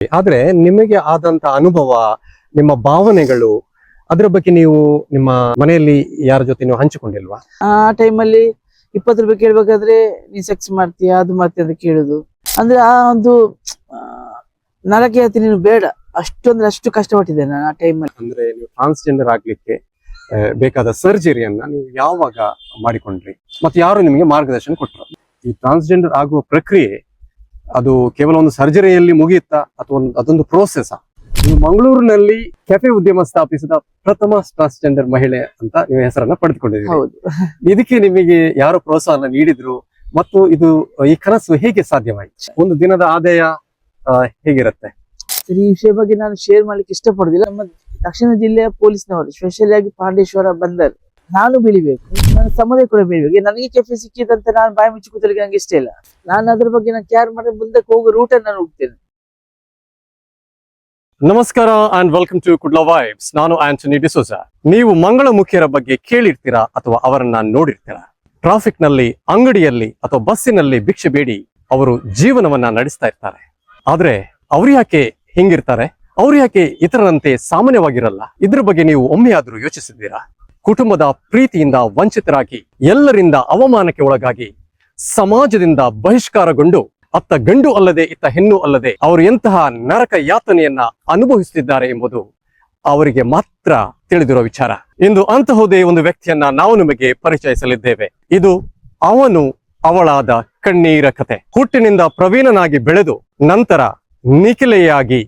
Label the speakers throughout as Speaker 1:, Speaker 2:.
Speaker 1: ಆದ್ರೆ ನಿಮಗೆ ಆದಂತ ಅನುಭವ, ನಿಮ್ಮ ಭಾವನೆಗಳು, ಅದರ ಬಗ್ಗೆ ನೀವು ನಿಮ್ಮ ಮನೆಯಲ್ಲಿ ಯಾರ ಜೊತೆ ನೀವು ಹಂಚಿಕೊಂಡಿಲ್ವಾ?
Speaker 2: ಆ ಟೈಮಲ್ಲಿ 20 ರೂಪಾಯಿ ಕೇಳ್ಬೇಕಾದ್ರೆ ನೀನ್ ಸೆಕ್ಸ್ ಮಾಡ್ತೀಯಾ ಅದು ಮಾಡ್ತೀಯ ಅಂತ ಕೇಳುದು. ಅಂದ್ರೆ ಆ ಒಂದು ನರಕ್ಕೆ ಹತ್ತಿ ನೀನು ಬೇಡ, ಅಷ್ಟು ಕಷ್ಟಪಟ್ಟಿದ್ದೆ ನಾನು ಆ ಟೈಮಲ್ಲಿ.
Speaker 1: ಅಂದ್ರೆ ನೀವು ಟ್ರಾನ್ಸ್ಜೆಂಡರ್ ಆಗ್ಲಿಕ್ಕೆ ಬೇಕಾದ ಸರ್ಜರಿಯನ್ನ ನೀವು ಯಾವಾಗ ಮಾಡಿಕೊಂಡ್ರಿ, ಮತ್ತೆ ಯಾರು ನಿಮಗೆ ಮಾರ್ಗದರ್ಶನ ಕೊಟ್ಟರು? ಈ ಟ್ರಾನ್ಸ್ಜೆಂಡರ್ ಆಗುವ ಪ್ರಕ್ರಿಯೆ ಅದು ಕೇವಲ ಒಂದು ಸರ್ಜರಿಯಲ್ಲಿ ಮುಗಿಯುತ್ತಾ ಅಥವಾ ಅದೊಂದು ಪ್ರೋಸೆಸ್? ನೀವು ಮಂಗಳೂರಿನಲ್ಲಿ ಕೆಫೆ ಉದ್ಯಮ ಸ್ಥಾಪಿಸಿದ ಪ್ರಥಮ ಟ್ರಾನ್ಸ್ಜೆಂಡರ್ ಮಹಿಳೆ ಅಂತ ನೀವು ಹೆಸರನ್ನ ಪಡೆದುಕೊಂಡಿದ್ದೀರಿ.
Speaker 2: ಹೌದು.
Speaker 1: ಇದಕ್ಕೆ ನಿಮಗೆ ಯಾರು ಪ್ರೋತ್ಸಾಹ ನೀಡಿದ್ರು ಮತ್ತು ಈ ಕನಸು ಹೇಗೆ ಸಾಧ್ಯವಾಯಿತು? ಒಂದು ದಿನದ ಆದಾಯ ಹೇಗಿರುತ್ತೆ?
Speaker 2: ಈ ವಿಷಯ ಬಗ್ಗೆ ನಾನು ಶೇರ್ ಮಾಡ್ಲಿಕ್ಕೆ ಇಷ್ಟಪಡುದಿಲ್ಲ. ನಮ್ಮ ದಕ್ಷಿಣ ಜಿಲ್ಲೆಯ ಪೊಲೀಸ್ನವರು ಸ್ಪೆಷಲ್ ಆಗಿ ಪಾಂಡೇಶ್ವರ ಬಂದರು. ನಾನು ಬೆಳಿಬೇಕು, ನನ್ನ ಸಮುದಾಯ ಕೂಡ ಬೆಳಿಬೇಕು. ನನಗೆ ಕೆಫೆ ಸಿಕ್ಕಿದಂತ ನಾನು ಬಾಯಿ ಮುಚ್ಚಿ ಕೂತಲಿಕ್ಕೆ ನಂಗೆ ಇಷ್ಟ ಇಲ್ಲ. ನಾನು ಅದ್ರ ಬಗ್ಗೆ ನಾನು ಕೇರ್ ಮಾಡಿ ಮುಂದಕ್ಕೆ ಹೋಗೋ ರೂಟ್ ನಾನು ಹೋಗ್ತೇನೆ.
Speaker 1: ನಮಸ್ಕಾರ and welcome to Kudla vibes. ನಾನು ಆಂಟನಿ ಡಿಸೋಜಾ. ನೀವು ಮಂಗಳಮುಖಿಯರ ಬಗ್ಗೆ ಕೇಳಿರ್ತೀರಾ ಅಥವಾ ಅವರನ್ನ ನೋಡಿರ್ತೀರಾ. ಟ್ರಾಫಿಕ್ ನಲ್ಲಿ, ಅಂಗಡಿಯಲ್ಲಿ ಅಥವಾ ಬಸ್ಸಿನಲ್ಲಿ ಭಿಕ್ಷೆ ಬೇಡಿ ಅವರು ಜೀವನವನ್ನ ನಡೆಸ್ತಾ ಇರ್ತಾರೆ. ಆದ್ರೆ ಅವ್ರು ಯಾಕೆ ಹಿಂಗಿರ್ತಾರೆ? ಅವ್ರು ಯಾಕೆ ಇತರರಂತೆ ಸಾಮಾನ್ಯವಾಗಿರಲ್ಲ? ಇದ್ರ ಬಗ್ಗೆ ನೀವು ಒಮ್ಮೆಯಾದ್ರೂ ಯೋಚಿಸಿದ್ದೀರಾ? ಕುಟುಂಬದ ಪ್ರೀತಿಯಿಂದ ವಂಚಿತರಾಗಿ, ಎಲ್ಲರಿಂದ ಅವಮಾನಕ್ಕೆ ಒಳಗಾಗಿ, ಸಮಾಜದಿಂದ ಬಹಿಷ್ಕಾರಗೊಂಡು, ಅತ್ತ ಗಂಡು ಅಲ್ಲದೆ ಇತ್ತ ಹೆಣ್ಣು ಅಲ್ಲದೆ ಅವರು ಎಂತಹ ನರಕ ಯಾತನೆಯನ್ನ ಅನುಭವಿಸುತ್ತಿದ್ದಾರೆ ಎಂಬುದು ಅವರಿಗೆ ಮಾತ್ರ ತಿಳಿದಿರೋ ವಿಚಾರ. ಇಂದು ಅಂತಹುದೇ ಒಂದು ವ್ಯಕ್ತಿಯನ್ನ ನಾವು ನಿಮಗೆ ಪರಿಚಯಿಸಲಿದ್ದೇವೆ. ಇದು ಅವನು ಅವಳಾದ ಕಣ್ಣೀರ ಕತೆ. ಹುಟ್ಟಿನಿಂದ ಪ್ರವೀಣನಾಗಿ ಬೆಳೆದು ನಂತರ ನಿಖಿಲೆಯಾಗಿ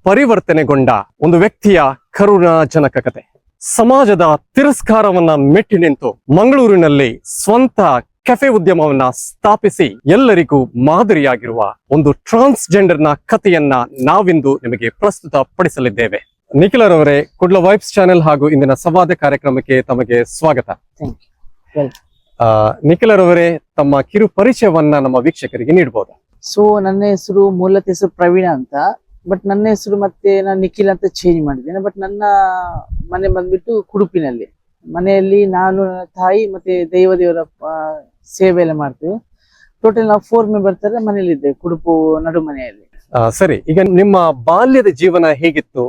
Speaker 1: ಪರಿವರ್ತನೆಗೊಂಡ ಒಂದು ವ್ಯಕ್ತಿಯ ಕರುಣಾಜನಕ ಕತೆ. ಸಮಾಜದ ತಿರಸ್ಕಾರವನ್ನ ಮೆಟ್ಟಿ ನಿಂತು ಮಂಗಳೂರಿನಲ್ಲಿ ಸ್ವಂತ ಕೆಫೆ ಉದ್ಯಮವನ್ನ ಸ್ಥಾಪಿಸಿ ಎಲ್ಲರಿಗೂ ಮಾದರಿಯಾಗಿರುವ ಒಂದು ಟ್ರಾನ್ಸ್ಜೆಂಡರ್ನ ಕಥೆಯನ್ನ ನಾವಿಂದು ನಿಮಗೆ ಪ್ರಸ್ತುತ ಪಡಿಸಲಿದ್ದೇವೆ. ನಿಖಿಲರವರೇ, ಕುಡ್ಲಾ ವೈಬ್ಸ್ ಚಾನೆಲ್ ಹಾಗೂ ಇಂದಿನ ಸಂವಾದ ಕಾರ್ಯಕ್ರಮಕ್ಕೆ ತಮಗೆ ಸ್ವಾಗತ. ನಿಖಿಲರವರೇ, ತಮ್ಮ ಕಿರು ಪರಿಚಯವನ್ನ ನಮ್ಮ ವೀಕ್ಷಕರಿಗೆ ನೀಡಬಹುದು?
Speaker 2: ಸೊ ನನ್ನ ಹೆಸರು ಮೂಲತ ಹೆಸರು ಪ್ರವೀಣ ಅಂತ. ಬಟ್ ನನ್ನ ಹೆಸರು ಮತ್ತೆ ನಾನು ನಿಖಿಲ್ ಅಂತ ಚೇಂಜ್ ಮಾಡಿದ್ದೇನೆ. ಬಟ್ ನನ್ನ ಮನೆ ಬಂದ್ಬಿಟ್ಟು ಕುಡುಪಿನಲ್ಲಿ. ಮನೆಯಲ್ಲಿ ನಾನು, ನನ್ನ ತಾಯಿ ಮತ್ತೆ ದೇವರ ಸೇವೆ ಎಲ್ಲ ಮಾಡ್ತೇವೆ. ಟೋಟಲ್ ನಾವು 4 ಮೆಂಬರ್ ತರ ಮನೇಲಿ ಇದ್ದೇವೆ, ಕುಡುಪು ನಡು ಮನೆಯಲ್ಲಿ.
Speaker 1: ಸರಿ, ಈಗ ನಿಮ್ಮ ಬಾಲ್ಯದ ಜೀವನ ಹೇಗಿತ್ತು?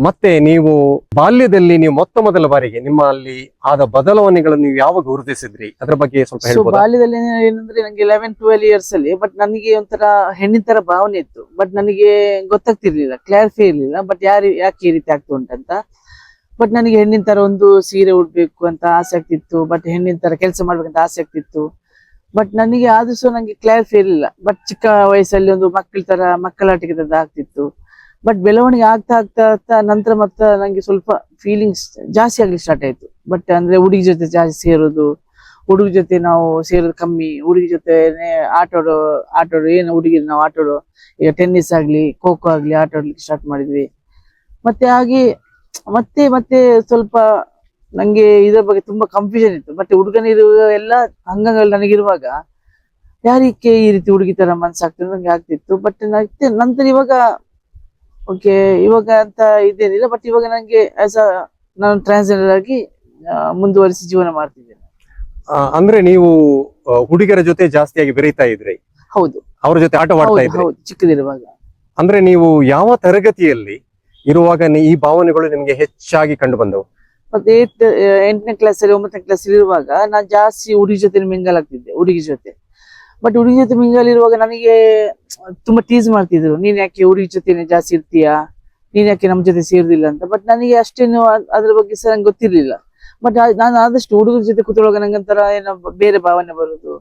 Speaker 1: ಮತ್ತೆ ನೀವು ಬಾಲ್ಯದಲ್ಲಿ ನೀವು ಮೊದಲ ಬಾರಿಗೆ ನಿಮ್ಮಲ್ಲಿ ಆದ ಬದಲಾವಣೆಗಳನ್ನು ನೀವು ಯಾವಾಗ ಗುರುತಿಸಿದ್ರಿ? ಅದ್ರ ಬಗ್ಗೆ ಸ್ವಲ್ಪ ಹೇಳ್ಬೋದಾ?
Speaker 2: ಬಾಲ್ಯದಲ್ಲಿ ಏನಂದ್ರೆ ನಂಗೆ 11-12 ಇಯರ್ಸ್ ಅಲ್ಲಿ ಬಟ್ ನನಗೆ ಒಂಥರ ಹೆಣ್ಣಿನ ತರ ಭಾವನೆ ಇತ್ತು. ಬಟ್ ನನಗೆ ಗೊತ್ತಾಗ್ತಿರ್ಲಿಲ್ಲ, ಕ್ಲಾರಿಫೈ ಇರ್ಲಿಲ್ಲ ಬಟ್ ಯಾಕೆ ಈ ರೀತಿ ಆಗ್ತಾ ಉಂಟಂತ. ಬಟ್ ನನಗೆ ಹೆಣ್ಣಿನ ತರ ಒಂದು ಸೀರೆ ಉಡ್ಬೇಕು ಅಂತ ಆಸೆ ಆಗ್ತಿತ್ತು. ಬಟ್ ಹೆಣ್ಣಿನ ತರ ಕೆಲಸ ಮಾಡ್ಬೇಕಂತ ಆಸೆ ಆಗ್ತಿತ್ತು. ಬಟ್ ನನಗೆ ಆದ್ರೂ ಸಹ ನಂಗೆ ಕ್ಲಾರಿಫೈ ಇರ್ಲಿಲ್ಲ. ಬಟ್ ಚಿಕ್ಕ ವಯಸ್ಸಲ್ಲಿ ಒಂದು ಮಕ್ಕಳಾಟಿಕೆ ಆಗ್ತಿತ್ತು. ಬಟ್ ಬೆಳವಣಿಗೆ ಆಗ್ತಾ ಆಗ್ತಾ ಆಗ್ತಾ ನಂತರ ಮತ್ತೆ ನಂಗೆ ಸ್ವಲ್ಪ ಫೀಲಿಂಗ್ಸ್ ಜಾಸ್ತಿ ಆಗ್ಲಿಕ್ಕೆ ಸ್ಟಾರ್ಟ್ ಆಯ್ತು. ಬಟ್ ಅಂದ್ರೆ ಹುಡುಗಿ ಜೊತೆ ಜಾಸ್ತಿ ಸೇರೋದು, ಹುಡುಗಿ ಜೊತೆ ನಾವು ಸೇರೋದು ಕಮ್ಮಿ, ಹುಡುಗಿ ಜೊತೆ ಆಟೋಡು ಏನು ಹುಡುಗಿ ನಾವು ಆಟೋಡು. ಈಗ ಟೆನ್ನಿಸ್ ಆಗ್ಲಿ, ಖೋಖೋ ಆಗ್ಲಿ ಆಟಾಡ್ಲಿಕ್ಕೆ ಸ್ಟಾರ್ಟ್ ಮಾಡಿದ್ವಿ. ಮತ್ತೆ ಹಾಗೆ ಮತ್ತೆ ಮತ್ತೆ ಸ್ವಲ್ಪ ನಂಗೆ ಇದರ ಬಗ್ಗೆ ತುಂಬಾ ಕನ್ಫ್ಯೂಷನ್ ಇತ್ತು. ಬಟ್ ಹುಡುಗನಿರುವ ಎಲ್ಲ ಅಂಗಗಳು ನನಗಿರುವಾಗ ಯಾರಿಕೆ ಈ ರೀತಿ ಹುಡುಗಿ ತರ ಮನ್ಸಾಗ್ತದೆ ನಂಗೆ ಆಗ್ತಿತ್ತು. ಬಟ್ ನಂತರ ಇವಾಗ ಓಕೆ ಇವಾಗ ಅಂತ ಇದೇನಿಲ್ಲ. ಬಟ್ ಇವಾಗ ನಂಗೆ ನಾನು ಟ್ರಾನ್ಸ್ಜೆಂಡರ್ ಆಗಿ ಮುಂದುವರಿಸಿ ಜೀವನ ಮಾಡ್ತಿದ್ದೇನೆ.
Speaker 1: ಅಂದ್ರೆ ನೀವು ಹುಡುಗರ ಜೊತೆ ಜಾಸ್ತಿಯಾಗಿ ಬೆರೀತಾ ಇದ್ರಿ?
Speaker 2: ಹೌದು,
Speaker 1: ಅವ್ರ ಜೊತೆ ಆಟವಾಡ್ತಾ ಇದ್ರಿ
Speaker 2: ಚಿಕ್ಕದಿರುವಾಗ.
Speaker 1: ಅಂದ್ರೆ ನೀವು ಯಾವ ತರಗತಿಯಲ್ಲಿ ಇರುವಾಗ ಈ ಭಾವನೆಗಳು ನಿಮ್ಗೆ ಹೆಚ್ಚಾಗಿ ಕಂಡು ಬಂದವು?
Speaker 2: ಮತ್ತೆ 8ನೇ ಕ್ಲಾಸಲ್ಲಿ 9ನೇ ಕ್ಲಾಸಲ್ಲಿ ಇರುವಾಗ ನಾನು ಜಾಸ್ತಿ ಹುಡುಗಿ ಜೊತೆ ಮಿಂಗಲ್ ಆಗ್ತಿದ್ದೆ, ಹುಡುಗಿ ಜೊತೆ. ಬಟ್ ಹುಡುಗಿ ಜೊತೆ ಮಿಂಗಲ್ ಇರುವಾಗ ನನಗೆ ತುಂಬಾ ಟೀಸ್ ಮಾಡ್ತಿದ್ರು, ನೀನ್ ಯಾಕೆ ಹುಡುಗಿ ಜೊತೆ ಜಾಸ್ತಿ ಇರ್ತೀಯಾ, ನೀನ್ ಯಾಕೆ ನಮ್ ಜೊತೆ ಸೇರುದಿಲ್ಲ ಅಂತ. ಬಟ್ ನನಗೆ ಅಷ್ಟೇನು ಅದ್ರ ಬಗ್ಗೆ ಸಹ ನಂಗೆ ಗೊತ್ತಿರ್ಲಿಲ್ಲ. ಬಟ್ ನಾನು ಆದಷ್ಟು ಹುಡುಗರ ಜೊತೆ ಕೂತ್ಕೊಳ್ಳುವಾಗ ನಂಗಂತರ ಏನೋ ಬೇರೆ ಭಾವನೆ ಬರುದು,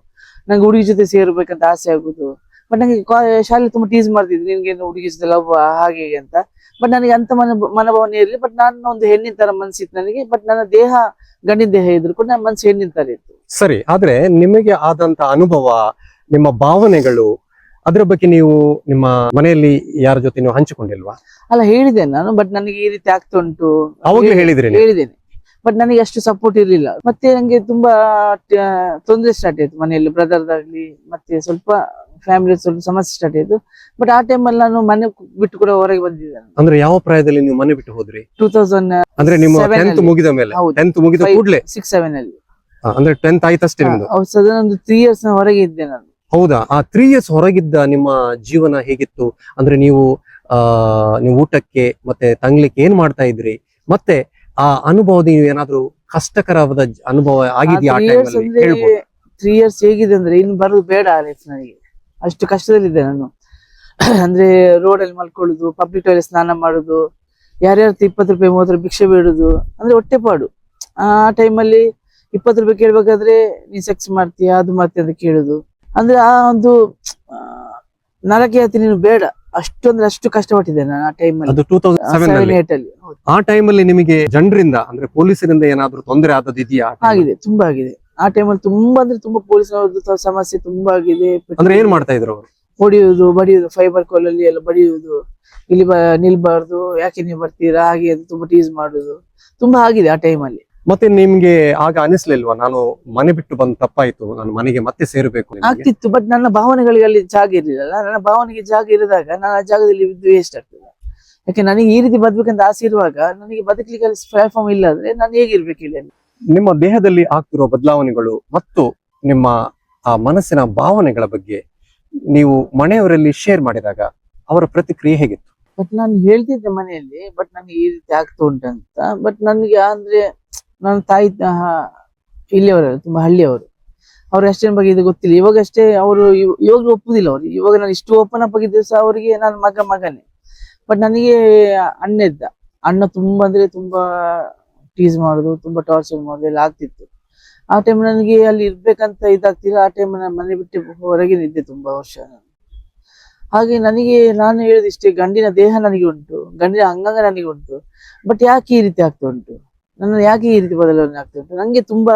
Speaker 2: ನಂಗೆ ಹುಡುಗಿ ಜೊತೆ ಸೇರ್ಬೇಕಂತ ಆಸೆ ಆಗುದು. ಬಟ್ ನಂಗೆ ಶಾಲೆ ತುಂಬಾ ಟೀಸ್ ಮಾಡ್ತಿದ್ರು, ನಿನ್ಗೆ ಹುಡುಗಿ ಜೊತೆ ಲವ್ ಹಾಗೆ ಅಂತ. ಬಟ್ ನನಗೆ ಅಂತ ಮನೋಭಾವನೆ ಇರಲಿ. ಬಟ್ ನಾನು ಒಂದು ಹೆಣ್ಣಿನ ತರ ಮನ್ಸಿತ್ತು ನನಗೆ. ಬಟ್ ನನ್ನ ದೇಹ ಗಂಡಿನ ದೇಹ ಇದ್ರು ಕೂಡ ನನ್ನ ಮನ್ಸು ಹೆಣ್ಣಿನ ತರ ಇತ್ತು.
Speaker 1: ಸರಿ, ಆದ್ರೆ ನಿಮಗೆ ಆದಂತ ಅನುಭವ, ನಿಮ್ಮ ಭಾವನೆಗಳು, ಅದ್ರ ಬಗ್ಗೆ ನೀವು ನಿಮ್ಮ ಮನೆಯಲ್ಲಿ ಯಾರ ಜೊತೆ ನೀವು ಹಂಚಿಕೊಂಡಿಲ್ವಾ?
Speaker 2: ಅಲ್ಲ, ಹೇಳಿದ್ದೇನೆ ನಾನು. ಬಟ್ ನನಗೆ ಈ ರೀತಿ ಆಗ್ತಾ ಉಂಟು
Speaker 1: ಅವಾಗಲೇ ಹೇಳಿದ್ದೇನೆ.
Speaker 2: ಬಟ್ ನನಗೆ ಅಷ್ಟು ಸಪೋರ್ಟ್ ಇರ್ಲಿಲ್ಲ. ಮತ್ತೆ ನಂಗೆ ತುಂಬಾ ತೊಂದರೆ ಸ್ಟಾರ್ಟ್ ಆಯ್ತು ಮನೆಯಲ್ಲಿ, ಬ್ರದರ್ದಾಗ್ಲಿ ಮತ್ತೆ ಸ್ವಲ್ಪ ಫ್ಯಾಮಿಲಿ ಸ್ವಲ್ಪ ಸಮಸ್ಯೆ ಸ್ಟಾರ್ಟ್ ಆಯ್ತು. ಬಟ್ ಆ ಟೈಮಲ್ಲಿ ನಾನು ಮನೆ ಬಿಟ್ಟು ಕೂಡ ಹೊರಗೆ ಬಂದಿದ್ದೇನೆ.
Speaker 1: ಅಂದ್ರೆ ಯಾವ ಪ್ರಾಯದಲ್ಲಿ ನೀವು ಮನೆ ಬಿಟ್ಟು ಹೋದ್ರಿ?
Speaker 2: 2000
Speaker 1: ಅಂದ್ರೆ ನಿಮ್ಮ 10th ಮುಗಿದ ಮೇಲೆ? 10th ಮುಗಿದ ಕೂಡಲೇ
Speaker 2: 6-7 ಅಲ್ಲಿ.
Speaker 1: ಅಂದ್ರೆ 10th ಆಯ್ತಷ್ಟೇ ನಿಮ್ದು?
Speaker 2: ಒಂದು 3 ಇಯರ್ಸ್ ಹೊರಗೆ ಇದ್ದೆ ನಾನು.
Speaker 1: ಹೌದಾ? ಆ 3 ಇಯರ್ಸ್ ಹೊರಗಿದ್ದ ನಿಮ್ಮ ಜೀವನ ಹೇಗಿತ್ತು? ಅಂದ್ರೆ ನೀವು ನೀವು ಊಟಕ್ಕೆ ಮತ್ತೆ ತಂಗ್ಲಿಕ್ಕೆ ಏನ್ ಮಾಡ್ತಾ ಇದ್ರಿ, ಮತ್ತೆ ಆ ಅನುಭವದ ನೀವು ಏನಾದ್ರು ಕಷ್ಟಕರವಾದ ಅನುಭವ ಆಗಿದೆಯಾ ಆ ಟೈಮಲ್ಲಿ ಹೇಳ್ಬೋದು?
Speaker 2: 3 years ಹೇಗಿದೆ ಅಂದ್ರೆ ಇನ್ನು ಬರೋದು ಬೇಡ ಆ ಲೈಫ್ ನನಗೆ. ಅಷ್ಟು ಕಷ್ಟದಲ್ಲಿದ್ದೆ ನಾನು. ಅಂದ್ರೆ ರೋಡಲ್ಲಿ ಮಲ್ಕೊಳ್ಳುದು, ಪಬ್ಲಿಕ್ ಟಾಯ್ಲೆಟ್ ಸ್ನಾನ ಮಾಡುದು, ಯಾರ್ಯಾರು 20 ರೂಪಾಯಿ 30 ರೂಪಾಯಿ ಭಿಕ್ಷೆ ಬೇಡುದು, ಅಂದ್ರೆ ಹೊಟ್ಟೆಪಾಡು. ಆ ಟೈಮಲ್ಲಿ 20 ರೂಪಾಯಿ ಕೇಳ್ಬೇಕಾದ್ರೆ ನೀನ್ ಸೆಕ್ಸ್ ಮಾಡ್ತೀಯಾ ಅದು ಮಾಡ್ತೀಯ ಅಂತ ಕೇಳುದು. ಅಂದ್ರೆ ಆ ಒಂದು ನರಕ ಯಾತಿ ನೀನು ಬೇಡ, ಅಷ್ಟು ಕಷ್ಟಪಟ್ಟಿದ್ದೆ ನಾನು ಆ ಟೈಮಲ್ಲಿ.
Speaker 1: ಅದು 2007 ಅಲ್ಲಿ.
Speaker 2: 8 ಅಲ್ಲಿ
Speaker 1: ಆ ಟೈಮಲ್ಲಿ ನಿಮಗೆ ಜನರಿಂದ ಅಂದ್ರೆ ಪೊಲೀಸರಿಂದ ಏನಾದ್ರು ತೊಂದರೆ ಆದದ್ದು ಇದೆಯಾ?
Speaker 2: ಆಗಿದೆ, ತುಂಬಾ ಆಗಿದೆ. ಆ ಟೈಮಲ್ಲಿ ತುಂಬಾ ಅಂದ್ರೆ ತುಂಬಾ ಪೊಲೀಸರದ್ದು ಸಮಸ್ಯೆ ತುಂಬಾ ಆಗಿದೆ.
Speaker 1: ಅಂದ್ರೆ ಏನ್ ಮಾಡ್ತಾ ಇದ್ರು ಅವರು?
Speaker 2: ಹೊಡಿಯುವುದು, ಬಡಿಯುವುದು, ಫೈಬರ್ ಕೋಲಲ್ಲಿ ಎಲ್ಲ ಬಡಿಯುವುದು, ಇಲ್ಲಿ ನಿಲ್ಬಾರ್ದು, ಯಾಕೆ ನೀವು ಬರ್ತೀರಾ ಹಾಗೆ ಅಂತ ತುಂಬಾ ಟೀಸ್ ಮಾಡುದು ತುಂಬಾ ಆಗಿದೆ ಆ ಟೈಮಲ್ಲಿ.
Speaker 1: ಮತ್ತೆ ನಿಮ್ಗೆ ಆಗ ಅನಿಸ್ಲಿಲ್ವಾ, ನಾನು ಮನೆ ಬಿಟ್ಟು ಬಂದ್ ತಪ್ಪಾಯ್ತು, ನಾನು ಮನೆಗೆ ಮತ್ತೆ ಸೇರ್ಬೇಕು ನಿಮ್ಗೆ?
Speaker 2: ಆಗ್ತಿತ್ತು, ಬಟ್ ನನ್ನ ಭಾವನೆಗಳಿಗೆ ಅಲ್ಲಿ ಜಾಗ ಇರಲಿಲ್ಲ. ನನ್ನ ಭಾವನೆಗೆ ಜಾಗ ಇರಿದಾಗ ನಾನು ಆ ಜಾಗದಲ್ಲಿ ಇದ್ದು ವೇಸ್ಟ್ ಆಗ್ತದೆ. ಯಾಕೆ ನನಗೆ ಈ ರೀತಿ ಬದುಕಂತ ಆಸೆ ಇರುವಾಗ ನನಗೆ ಬದುಕಲಿಕ್ಕೆ ಅಲ್ಲಿ ಪ್ಲಾಟ್ಫಾರ್ಮ್ ಇಲ್ಲ ಅಂದ್ರೆ ನಾನು ಹೇಗಿರ್ಬೇಕು ಇಲ್ಲಿ?
Speaker 1: ನಿಮ್ಮ ದೇಹದಲ್ಲಿ ಆಗ್ತಿರೋ ಬದಲಾವಣೆಗಳು ಮತ್ತು ನಿಮ್ಮ ಆ ಮನಸ್ಸಿನ ಭಾವನೆಗಳ ಬಗ್ಗೆ ನೀವು ಮನೆಯವರಲ್ಲಿ ಶೇರ್ ಮಾಡಿದಾಗ ಅವರ ಪ್ರತಿಕ್ರಿಯೆ ಹೇಗಿತ್ತು?
Speaker 2: ಬಟ್ ನಾನು ಹೇಳ್ತಿದ್ದೆ ಮನೆಯಲ್ಲಿ, ಬಟ್ ನನಗೆ ಈ ರೀತಿ ಆಗ್ತಾ ಉಂಟಂತ. ಬಟ್ ನನಗೆ ಅಂದ್ರೆ ನನ್ನ ತಾಯಿ ಇಲ್ಲಿಯವರಲ್ಲ, ತುಂಬಾ ಹಳ್ಳಿಯವರು, ಅವ್ರ ಅಷ್ಟೇನ್ ಬಗ್ಗೆ ಇದು ಗೊತ್ತಿಲ್ಲ. ಇವಾಗಷ್ಟೇ ಅವರು ಇವಾಗ್ಲೂ ಒಪ್ಪುದಿಲ್ಲ ಅವ್ರು. ಇವಾಗ ನಾನು ಇಷ್ಟು ಓಪನ್ ಅಪ್ ಆಗಿದ್ದೆ ಸಹ ಅವರಿಗೆ ನಾನು ಮಗನೇ. ಬಟ್ ನನಗೆ ಅಣ್ಣ ಇದ್ದ. ಅಣ್ಣ ತುಂಬಾ ಅಂದ್ರೆ ತುಂಬಾ ಟೀಸ್ ಮಾಡುದು, ತುಂಬಾ ಟಾರ್ಚರ್ ಮಾಡುದು ಎಲ್ಲ ಆಗ್ತಿತ್ತು. ಆ ಟೈಮ್ ನನಗೆ ಅಲ್ಲಿ ಇರ್ಬೇಕಂತ ಇದಾಗ್ತಿಲ್ಲ. ಆ ಟೈಮ್ ನಾನು ಮನೆ ಬಿಟ್ಟು ಹೊರಗೆ ನಿದ್ದೆ ತುಂಬಾ ವರ್ಷ ನಾನು. ಹಾಗೆ ನಾನು ಹೇಳುದಿಷ್ಟೇ, ಗಂಡಿನ ದೇಹ ನನಗೆ ಉಂಟು, ಗಂಡಿನ ಅಂಗಾಂಗ ನನಗೆ ಉಂಟು, ಬಟ್ ಯಾಕೆ ಈ ರೀತಿ ಆಗ್ತಾ ಉಂಟು, ನನ್ನ ಯಾಕೆ ಈ ರೀತಿ ಬದಲಾವಣೆ ಆಗ್ತಾ ಉಂಟು, ನಂಗೆ ತುಂಬಾ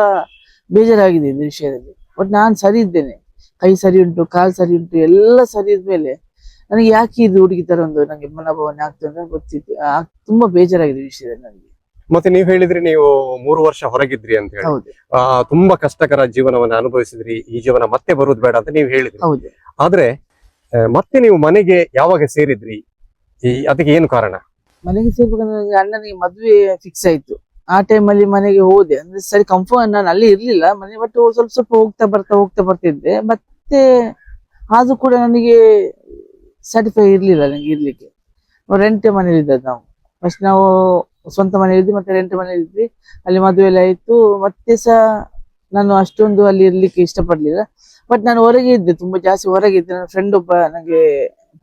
Speaker 2: ಬೇಜಾರಾಗಿದೆ ಈ ವಿಷಯದಲ್ಲಿ. ಬಟ್ ನಾನು ಸರಿ ಇದ್ದೇನೆ, ಕೈ ಸರಿ ಉಂಟು, ಕಾಲು ಸರಿ ಉಂಟು, ಎಲ್ಲ ಸರಿ ಇದ್ಮೇಲೆ ನನಗೆ ಯಾಕೆ ಇದು ಹುಡುಗಿ ತರ ಒಂದು ನಂಗೆ ಮನೋಭಾವನೆ ಆಗ್ತದೆ ಅಂತ ಗೊತ್ತಿತ್ತು. ತುಂಬಾ ಬೇಜಾರಾಗಿದೆ ಈ ವಿಷಯದಲ್ಲಿ ನನಗೆ.
Speaker 1: ಮತ್ತೆ ನೀವು ಹೇಳಿದ್ರಿ ನೀವು 3 ವರ್ಷ ಹೊರಗಿದ್ರಿ ಅಂತ ಹೇಳಿ.
Speaker 2: ಹೌದು
Speaker 1: ತುಂಬಾ ಕಷ್ಟಕರ ಜೀವನವನ್ನ ಅನುಭವಿಸಿದ್ರಿ, ಈ ಜೀವನ ಮತ್ತೆ ಬರುವುದು ಬೇಡ ಅಂತ ನೀವು ಹೇಳಿದ್ರಿ.
Speaker 2: ಹೌದು.
Speaker 1: ಆದ್ರೆ ಮತ್ತೆ ನೀವು ಮನೆಗೆ ಯಾವಾಗ ಸೇರಿದ್ರಿ, ಅದಕ್ಕೆ ಏನು ಕಾರಣ?
Speaker 2: ಮನೆಗೆ ಸೇರ್ಬೇಕಂದ್ರೆ ನನಗೆ ಅಣ್ಣನಿಗೆ ಮದ್ವೆ ಫಿಕ್ಸ್ ಆಯ್ತು. ಆ ಟೈಮಲ್ಲಿ ಮನೆಗೆ ಹೋದೆ. ಅಂದ್ರೆ ಸರಿ ಕಂಫರ್ಟ್, ನಾನು ಅಲ್ಲಿ ಇರ್ಲಿಲ್ಲ ಮನೆ, ಬಟ್ ಸ್ವಲ್ಪ ಹೋಗ್ತಾ ಬರ್ತಿದ್ದೆ. ಮತ್ತೆ ಆದ್ರೂ ಕೂಡ ನನಗೆ ಸ್ಯಾಟಿಸ್ಫೈ ಇರ್ಲಿಲ್ಲ ನನಗೆ ಇರ್ಲಿಕ್ಕೆ. ರೆಂಟ್ ಮನೇಲಿ ಇದ್ದದ್ದು ನಾವು. ಫಸ್ಟ್ ನಾವು ಸ್ವಂತ ಮನೇಲಿ ಇದ್ವಿ, ಮತ್ತೆ ರೆಂಟ್ ಮನೇಲಿ ಇದ್ವಿ. ಅಲ್ಲಿ ಮದುವೆ ಎಲ್ಲ ಆಯ್ತು. ಮತ್ತೆ ಸಹ ನಾನು ಅಷ್ಟೊಂದು ಅಲ್ಲಿ ಇರ್ಲಿಕ್ಕೆ ಇಷ್ಟಪಡ್ಲಿಲ್ಲ. ಬಟ್ ನಾನು ಹೊರಗೆ ಇದ್ದೆ, ತುಂಬಾ ಜಾಸ್ತಿ ಹೊರಗೆ ಇದ್ದೆ. ನನ್ನ ಫ್ರೆಂಡ್ ಒಬ್ಬ ನಂಗೆ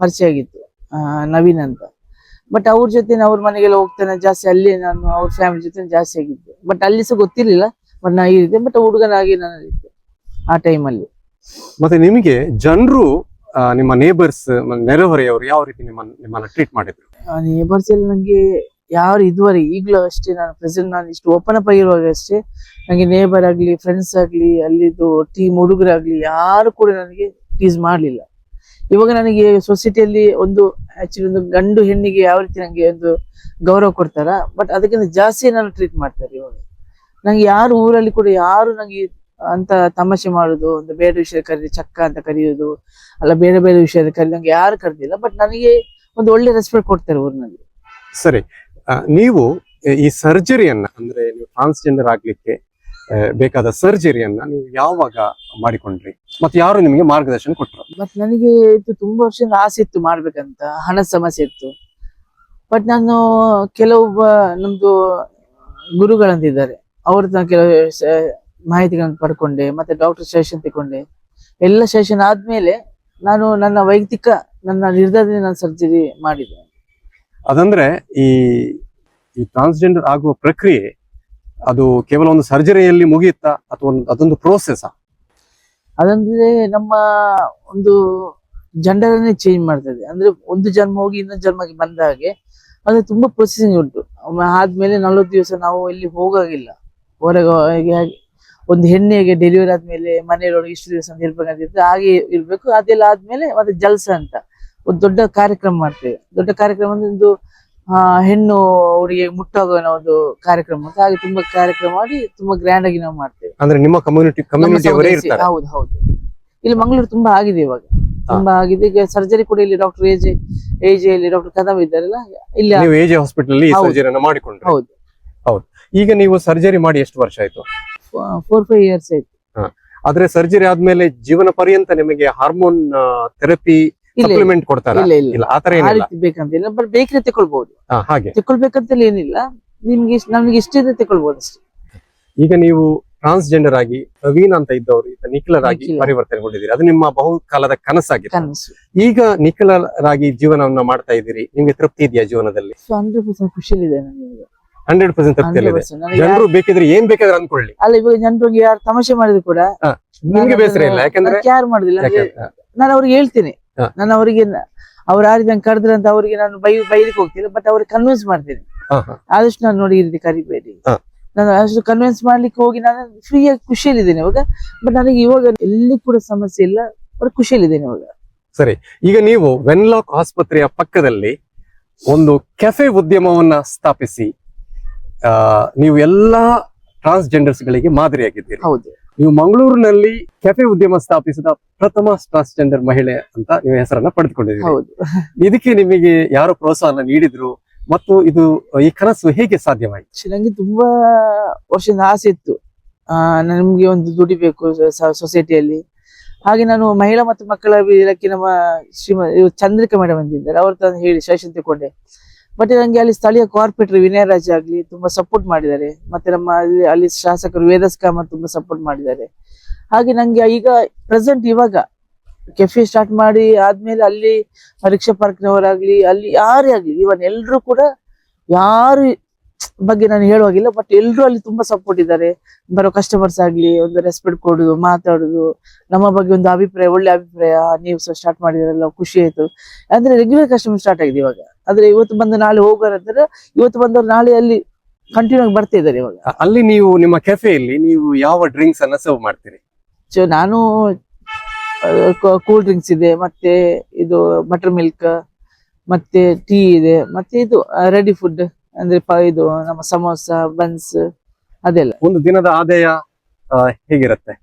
Speaker 2: ಪರಿಚಯ ಆಗಿತ್ತು, ನವೀನ್ ಅಂತ. ಬಟ್ ಅವ್ರ ಜೊತೆ ಅವ್ರ ಮನೆಗೆಲ್ಲ ಹೋಗ್ತಾನೆ ಜಾಸ್ತಿ. ಅಲ್ಲಿ ನಾನು ಅವ್ರ ಫ್ಯಾಮಿಲಿ ಜೊತೆ ಜಾಸ್ತಿ ಆಗಿದ್ದೆ. ಬಟ್ ಅಲ್ಲಿ ಸಹ ಗೊತ್ತಿರ್ಲಿಲ್ಲ ಬಟ್ ನಾ ಇದ್ದೆ. ಬಟ್ ಹುಡುಗನಾಗಿ ನಾನು ಇದ್ದೆ ಆ ಟೈಮಲ್ಲಿ.
Speaker 1: ಮತ್ತೆ ನಿಮಗೆ ಜನರು, ನಿಮ್ಮ ನೇಬರ್ಸ್, ನೆರೆಹೊರೆಯವರು ಯಾವ ರೀತಿ ನಿಮ್ಮನ್ನ ಟ್ರೀಟ್ ಮಾಡಿದ್ರು?
Speaker 2: ನೇಬರ್ಸ್ ಎಲ್ಲ ನಂಗೆ ಯಾರು ಇದುವರೆಗೆ ಈಗಲೂ ಅಷ್ಟೇ, ನಾನು ಪ್ರೆಸೆಂಟ್ ನಾನು ಇಷ್ಟು ಓಪನ್ ಅಪ್ ಆಗಿರುವಾಗ ಅಷ್ಟೇ ನಂಗೆ ನೇಬರ್ ಆಗ್ಲಿ, ಫ್ರೆಂಡ್ಸ್ ಆಗ್ಲಿ, ಅಲ್ಲಿದ್ದು ಟೀಮ್ ಹುಡುಗರಾಗ್ಲಿ ಯಾರು ಕೂಡ ನನಗೆ ಟೀಸ್ ಮಾಡ್ಲಿಲ್ಲ. ಇವಾಗ ನನಗೆ ಸೊಸೈಟಿಯಲ್ಲಿ ಆಕ್ಚುಲಿ ಒಂದು ಗಂಡು ಹೆಣ್ಣಿಗೆ ಯಾವ ರೀತಿ ನಂಗೆ ಒಂದು ಗೌರವ ಕೊಡ್ತಾರ, ಬಟ್ ಅದಕ್ಕಿಂತ ಜಾಸ್ತಿ ನಾನು ಟ್ರೀಟ್ ಮಾಡ್ತಾರೆ ಇವಾಗ. ನಂಗೆ ಯಾರು ಊರಲ್ಲಿ ಕೂಡ ಯಾರು ನಂಗೆ ಅಂತ ತಮಾಷೆ ಮಾಡುದು, ಒಂದು ಬೇರೆ ವಿಷಯ ಕರೀರಿ, ಚಕ್ಕ ಅಂತ ಕರೆಯುವುದು, ಅಲ್ಲ ಬೇರೆ ಬೇರೆ ವಿಷಯದ ಕರಿ ನಂಗೆ ಯಾರು ಕರೆದಿಲ್ಲ. ಬಟ್ ನನಗೆ ಒಂದು ಒಳ್ಳೆ ರೆಸ್ಪೆಕ್ಟ್ ಕೊಡ್ತಾರೆ ಊರಿನಲ್ಲಿ.
Speaker 1: ಸರಿ, ನೀವು ಈ ಸರ್ಜರಿಯನ್ನ, ಅಂದ್ರೆ ನೀವು ಟ್ರಾನ್ಸ್ಜೆಂಡರ್ ಆಗ್ಲಿಕ್ಕೆ ಬೇಕಾದ ಸರ್ಜರಿಯನ್ನ ನೀವು ಯಾವಾಗ ಮಾಡಿಕೊಂಡ್ರಿ, ಮತ್ತೆ ಯಾರು ನಿಮಗೆ ಮಾರ್ಗದರ್ಶನ ಕೊಟ್ಟರು?
Speaker 2: ಬಟ್ ನನಗೆ ಇದು ತುಂಬಾ ವರ್ಷದಿಂದ ಆಸೆ ಇತ್ತು ಮಾಡ್ಬೇಕಂತ, ಹಣದ ಸಮಸ್ಯೆ ಇತ್ತು. ಬಟ್ ನಾನು ಕೆಲವೊಬ್ಬ ನಮ್ದು ಗುರುಗಳಂತಿದ್ದಾರೆ, ಅವ್ರದ್ದು ಕೆಲವು ಮಾಹಿತಿಗಳನ್ನು ಪಡ್ಕೊಂಡೆ, ಮತ್ತೆ ಡಾಕ್ಟರ್ ಸಜೆಷನ್ ತಗೊಂಡೆ. ಎಲ್ಲ ಸಜೆಷನ್ ಆದ್ಮೇಲೆ ನಾನು ನನ್ನ ವೈಯಕ್ತಿಕ ನನ್ನ ನಿರ್ಧಾರದಿಂದ ನಾನು ಸರ್ಜರಿ ಮಾಡಿದೆ.
Speaker 1: ಅದಂದ್ರೆ ಈ ಟ್ರಾನ್ಸ್ಜೆಂಡರ್ ಆಗುವ ಪ್ರಕ್ರಿಯೆ ಅದು ಕೇವಲ ಒಂದು ಸರ್ಜರಿಯಲ್ಲಿ ಮುಗಿಯುತ್ತಾ ಅಥವಾ ಅದೊಂದು ಪ್ರೋಸೆಸ್?
Speaker 2: ಅದಂದ್ರೆ ನಮ್ಮ ಒಂದು ಜೆಂಡರ್ ಚೇಂಜ್ ಮಾಡ್ತದೆ. ಅಂದ್ರೆ ಒಂದು ಜನ್ಮ ಹೋಗಿ ಇನ್ನೊಂದು ಜನ್ಮಕ್ಕೆ ಬಂದ ಹಾಗೆ ಅದು ತುಂಬಾ ಪ್ರೊಸೆಸಿಂಗ್ ಉಂಟು. ಆದ್ಮೇಲೆ 40 ದಿವಸ ನಾವು ಇಲ್ಲಿ ಹೋಗಾಗಿಲ್ಲ ಹೊರಗೆ. ಒಂದು ಹೆಣ್ಣಿಗೆ ಡೆಲಿವರಿ ಆದ್ಮೇಲೆ ಮನೆಯೊಳಗೆ ಇಷ್ಟು ದಿವಸ ಅಂತ ಇರ್ಬೇಕಂತ ಹಾಗೆ ಇರ್ಬೇಕು. ಅದೆಲ್ಲ ಆದ್ಮೇಲೆ ಮತ್ತೆ ಜಲ್ಸ ಅಂತ ಒಂದು ದೊಡ್ಡ ಕಾರ್ಯಕ್ರಮ ಮಾಡ್ತೇವೆ. ದೊಡ್ಡ ಕಾರ್ಯಕ್ರಮ ಅಂದ್ರೆ ಒಂದು ಹೆಣ್ಣು ಹುಡುಗಿ ಮುಟ್ಟಾಗುವ ಒಂದು ಕಾರ್ಯಕ್ರಮ ಅಂತ, ಹಾಗೆ ತುಂಬಾ ಕಾರ್ಯಕ್ರಮ ಮಾಡಿ ತುಂಬಾ ಗ್ರ್ಯಾಂಡ್ ಆಗಿ ನಾವು ಮಾಡ್ತೇವೆ.
Speaker 1: ಅಂದ್ರೆ ನಿಮ್ಮ ಕಮ್ಯುನಿಟಿ ಇರ್ತಾರೆ?
Speaker 2: ಹೌದು ಹೌದು. ಇಲ್ಲಿ ಮಂಗಳೂರು ತುಂಬಾ ಆಗಿದೆ ಇವಾಗ, ತುಂಬಾ ಆಗಿದೆ. ಈಗ ಸರ್ಜರಿ ಕೂಡ ಇಲ್ಲಿ ಡಾಕ್ಟರ್ ಎಜೆ ಅಲ್ಲಿ ಡಾಕ್ಟರ್ ಕದಮ್ ಇದ್ದಾರಲ್ಲ, ಇಲ್ಲಿ
Speaker 1: ಎಜೆ ಹಾಸ್ಪಿಟಲ್ ಅಲ್ಲಿ ಸರ್ಜರಿಯನ್ನು ಮಾಡಿಕೊಂಡ್ರು?
Speaker 2: ಹೌದು
Speaker 1: ಹೌದು. ಈಗ ನೀವು ಸರ್ಜರಿ ಮಾಡಿ ಎಷ್ಟು ವರ್ಷ ಆಯ್ತು?
Speaker 2: 4-5 years ಆಯ್ತು.
Speaker 1: ಆದ್ರೆ ಸರ್ಜರಿ ಆದ್ಮೇಲೆ ಜೀವನ ಪರ್ಯಂತ ನಿಮಗೆ ಹಾರ್ಮೋನ್ ಥೆರಪಿ
Speaker 2: ಇಲ್ಲ
Speaker 1: ಸಪ್ಲಿಮೆಂಟ್ ಕೊಡ್ತಾರ?
Speaker 2: ಇಲ್ಲ ಇಲ್ಲ
Speaker 1: ಇಲ್ಲ ಆತರ
Speaker 2: ಆ
Speaker 1: ಏನಿಲ್ಲ.
Speaker 2: ರೀತಿ ಬೇಕಂತಿಲ್ಲ, ಬಟ್ ಬೇಕಿದ್ರೆ ತಗೊಳ್ಬಹುದು.
Speaker 1: ಹಾಗೆ
Speaker 2: ತಗೊಳ್ಬೇಕಂತಲ್ಲ ಏನಿಲ್ಲ, ನಮ್ಗೆ ಇಷ್ಟಿದ್ರೆ ತಗೊಳ್ಬಹುದು ಅಷ್ಟೇ.
Speaker 1: ಈಗ ನೀವು ಟ್ರಾನ್ಸ್ಜೆಂಡರ್ ಆಗಿ ಪ್ರವೀಣ್ ಅಂತ ಇದ್ದವರು ಈಗ ನಿಖಿಲರ್ ಆಗಿ
Speaker 2: ನಿಖಿಲ.
Speaker 1: ಪರಿವರ್ತನೆಗೊಂಡಿದ್ದೀರಿ. ಅದು ನಿಮ್ಮ ಬಹುಕಾಲದ ಕನಸಾಗಿದೆ.
Speaker 2: ಕನಸು.
Speaker 1: ಈಗ ನಿಖಿಲರ್ ಆಗಿ ಜೀವನವನ್ನ ಮಾಡ್ತಾ ಇದ್ದೀರಿ. ನಿಮ್ಗೆ ತೃಪ್ತಿ ಇದೆಯಾ ಜೀವನದಲ್ಲಿ?
Speaker 2: 100% ಖುಷಿಯಲ್ಲಿದೆ ನನಗೆ.
Speaker 1: 100% ತೃಪ್ತಿಯಲ್ಲಿದೆ.
Speaker 2: 100% ನನಗೆ
Speaker 1: ಜನರು ಬೇಕಿದ್ರೆ ಏನ್ ಬೇಕಾದ್ರೆ ಅನ್ಕೊಳ್ಳಿ,
Speaker 2: ಅಲ್ಲ ಇವಾಗ ಜನರಿಗೆ ಯಾರು ತಮಾಷೆ ಮಾಡಿದ್ರು ಕೂಡ
Speaker 1: ನಿಮ್ಗೆ ಬೇಸರ ಇಲ್ಲ. ಯಾಕಂದ್ರೆ
Speaker 2: ಕ್ಯಾರ್ ಮಾಡುದಿಲ್ಲ. ನಾನು ಅವ್ರಿಗೆ ಹೇಳ್ತೇನೆ,
Speaker 1: ಹಾ.
Speaker 2: ನಾನು ಅವರಿಗೆ ಅವ್ರು ಆ ರೀತಿ ನಂಗೆ ಕರೆದ್ರೆ ಅಂತ ಅವರಿಗೆ ನಾನು ಬೈಲಿಕ್ಕೆ ಹೋಗ್ತೀನಿ, ಬಟ್ ಅವ್ರಿಗೆ ಕನ್ವಿನ್ಸ್ ಮಾಡ್ತೇನೆ. ಆದಷ್ಟು ನಾನು ನೋಡಿ ಈ ರೀತಿ ಕರಿಬೇಡಿ,
Speaker 1: ಹಾ.
Speaker 2: ನಾನು ಅಷ್ಟು ಕನ್ವಿನ್ಸ್ ಮಾಡ್ಲಿಕ್ಕೆ ಹೋಗಿ ನಾನು ಫ್ರೀಯಾಗಿ ಖುಷಿಯಲ್ಲಿದ್ದೇನೆ ಇವಾಗ. ಬಟ್ ನನಗೆ ಇವಾಗ ಎಲ್ಲಿ ಕೂಡ ಸಮಸ್ಯೆ ಇಲ್ಲ, ಬಟ್ ಖುಷಿಯಲ್ಲಿದ್ದೇನೆ ಇವಾಗ.
Speaker 1: ಸರಿ, ಈಗ ನೀವು ವೆನ್ಲಾಕ್ ಆಸ್ಪತ್ರೆಯ ಪಕ್ಕದಲ್ಲಿ ಒಂದು ಕೆಫೆ ಉದ್ಯಮವನ್ನ ಸ್ಥಾಪಿಸಿ ನೀವು ಎಲ್ಲಾ ಟ್ರಾನ್ಸ್ಜೆಂಡರ್ಸ್ ಗಳಿಗೆ ಮಾದರಿಯಾಗಿದ್ದೀರಿ.
Speaker 2: ಹೌದು.
Speaker 1: ನೀವು ಮಂಗಳೂರಿನಲ್ಲಿ ಕೆಫೆ ಉದ್ಯಮ ಸ್ಥಾಪಿಸಿದ ಪ್ರಥಮ ಟ್ರಾನ್ಸ್ಜೆಂಡರ್ ಮಹಿಳೆ ಅಂತ ನೀವು ಹೆಸರನ್ನ ಪಡೆದುಕೊಂಡಿದ್ದೀರಿ.
Speaker 2: ಹೌದು.
Speaker 1: ಇದಕ್ಕೆ ನಿಮಗೆ ಯಾರು ಪ್ರೋತ್ಸಾಹ ನೀಡಿದ್ರು ಮತ್ತು ಇದು ಈ ಕನಸು ಹೇಗೆ ಸಾಧ್ಯವಾಯಿತು?
Speaker 2: ನಂಗೆ ತುಂಬಾ ವರ್ಷದ ಆಸೆ ಇತ್ತು, ನಮ್ಗೆ ಒಂದು ದುಡಿಬೇಕು ಸೊಸೈಟಿಯಲ್ಲಿ. ಹಾಗೆ ನಾನು ಮಹಿಳಾ ಮತ್ತು ಮಕ್ಕಳ ಇಲಾಖೆ ನಮ್ಮ ಚಂದ್ರಿಕಾ ಮೇಡಮ್ ಅಂತಿದ್ದಾರೆ, ಅವ್ರ ತಂದು ಹೇಳಿ ಸಜೆಷನ್ ತಗೊಂಡೆ. ಬಟ್ ನಂಗೆ ಅಲ್ಲಿ ಸ್ಥಳೀಯ ಕಾರ್ಪೊರೇಟರ್ ವಿನಯರಾಜ್ ಆಗ್ಲಿ ತುಂಬಾ ಸಪೋರ್ಟ್ ಮಾಡಿದ್ದಾರೆ, ಮತ್ತೆ ನಮ್ಮ ಅಲ್ಲಿ ಶಾಸಕರು ವೇದಸ್ ಕಾಮತ್ ತುಂಬಾ ಸಪೋರ್ಟ್ ಮಾಡಿದ್ದಾರೆ. ಹಾಗೆ ನಂಗೆ ಈಗ ಪ್ರೆಸೆಂಟ್ ಇವಾಗ ಕೆಫೆ ಸ್ಟಾರ್ಟ್ ಮಾಡಿ ಆದ್ಮೇಲೆ ಅಲ್ಲಿ ರಿಕ್ಷಾ ಪಾರ್ಕ್ನವರಾಗ್ಲಿ ಅಲ್ಲಿ ಯಾರೇ ಆಗ್ಲಿ ಇವನ್ ಎಲ್ರು ಕೂಡ ಯಾರು ಬಗ್ಗೆ ನಾನು ಹೇಳುವಾಗಿಲ್ಲ, ಬಟ್ ಎಲ್ರು ಅಲ್ಲಿ ತುಂಬಾ ಸಪೋರ್ಟ್ ಇದ್ದಾರೆ. ಬರೋ ಕಸ್ಟಮರ್ಸ್ ಆಗ್ಲಿ ಒಂದು ರೆಸ್ಪೆಕ್ಟ್ ಕೊಡುದು, ಮಾತಾಡುದು, ನಮ್ಮ ಬಗ್ಗೆ ಒಂದು ಅಭಿಪ್ರಾಯ, ಒಳ್ಳೆ ಅಭಿಪ್ರಾಯ, ನೀವು ಸಹ ಸ್ಟಾರ್ಟ್ ಮಾಡಿದಾರಲ್ಲ ಖುಷಿ ಆಯ್ತು. ಅಂದ್ರೆ ರೆಗ್ಯುಲರ್ ಕಸ್ಟಮರ್ ಸ್ಟಾರ್ಟ್ ಆಗಿದೆ ಇವಾಗ. ಆದ್ರೆ ಇವತ್ತು ಬಂದು ನಾಳೆ ಹೋಗೋರಂದ್ರೆ ಇವತ್ತು ಬಂದವರು ನಾಳೆ ಅಲ್ಲಿ ಕಂಟಿನ್ಯೂ ಆಗಿ ಬರ್ತಾ ಇದ್ದಾರೆ ಇವಾಗ.
Speaker 1: ಅಲ್ಲಿ ನೀವು ನಿಮ್ಮ ಕೆಫೆಯಲ್ಲಿ ನೀವು ಯಾವ ಡ್ರಿಂಕ್ಸ್ ಅನ್ನ ಸರ್ವ್ ಮಾಡ್ತೀರಿ?
Speaker 2: ಸೊ ನಾನು ಕೂಲ್ ಡ್ರಿಂಕ್ಸ್ ಇದೆ, ಮತ್ತೆ ಇದು ಬಟರ್ ಮಿಲ್ಕ್, ಮತ್ತೆ ಟೀ ಇದೆ, ಮತ್ತೆ ಇದು ರೆಡಿ ಫುಡ್ ಅಂದ್ರೆ ಇದು ನಮ್ಮ ಸಮೋಸ, ಬನ್ಸ್ ಅದೆಲ್ಲ.
Speaker 1: ಒಂದು ದಿನದ ಆದಾಯ ಹೇಗಿರುತ್ತೆ?